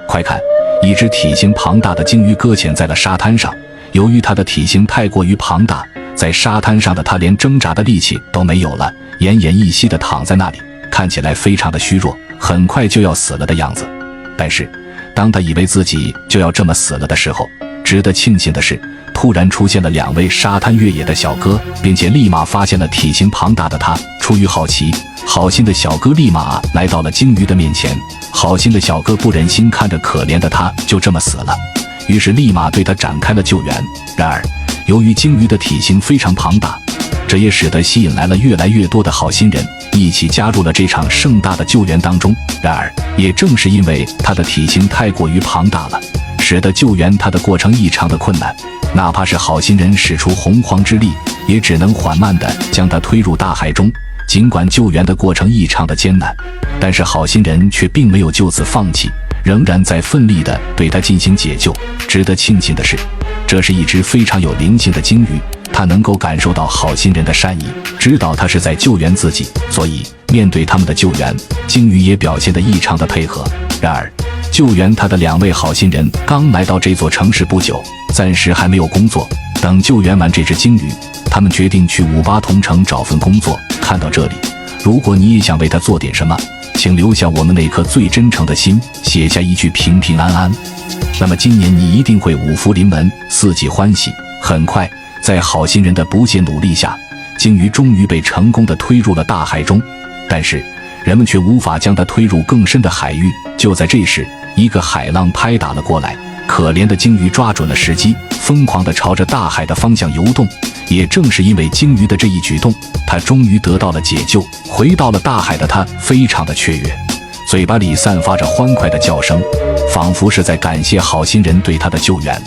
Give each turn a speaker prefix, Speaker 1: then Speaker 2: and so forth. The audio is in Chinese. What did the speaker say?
Speaker 1: 快看，一只体型庞大的鲸鱼搁浅在了沙滩上。由于它的体型太过于庞大，在沙滩上的它连挣扎的力气都没有了，奄奄一息地躺在那里，看起来非常的虚弱，很快就要死了的样子。但是当他以为自己就要这么死了的时候，值得庆幸的是，突然出现了2位沙滩越野的小哥，并且立马发现了体型庞大的他。出于好奇，好心的小哥立马来到了鲸鱼的面前。好心的小哥不忍心看着可怜的他就这么死了，于是立马对他展开了救援。然而由于鲸鱼的体型非常庞大，这也使得吸引来了越来越多的好心人一起加入了这场盛大的救援当中。然而也正是因为他的体型太过于庞大了，使得救援他的过程异常的困难，哪怕是好心人使出洪荒之力，也只能缓慢地将他推入大海中。尽管救援的过程异常的艰难，但是好心人却并没有就此放弃，仍然在奋力地对他进行解救。值得庆幸的是，这是一只非常有灵性的鲸鱼，它能够感受到好心人的善意，知道他是在救援自己，所以面对他们的救援，鲸鱼也表现得异常的配合。然而救援他的2位好心人刚来到这座城市不久，暂时还没有工作。等救援完这只鲸鱼，他们决定去58同城找份工作。看到这里，如果你也想为他做点什么，请留下我们那颗最真诚的心，写下一句平平安安，那么今年你一定会五福临门，四季欢喜。很快，在好心人的不懈努力下，鲸鱼终于被成功地推入了大海中，但是人们却无法将它推入更深的海域。就在这时，一个海浪拍打了过来，可怜的鲸鱼抓准了时机，疯狂地朝着大海的方向游动。也正是因为鲸鱼的这一举动，它终于得到了解救。回到了大海的它非常的雀跃，嘴巴里散发着欢快的叫声，仿佛是在感谢好心人对它的救援。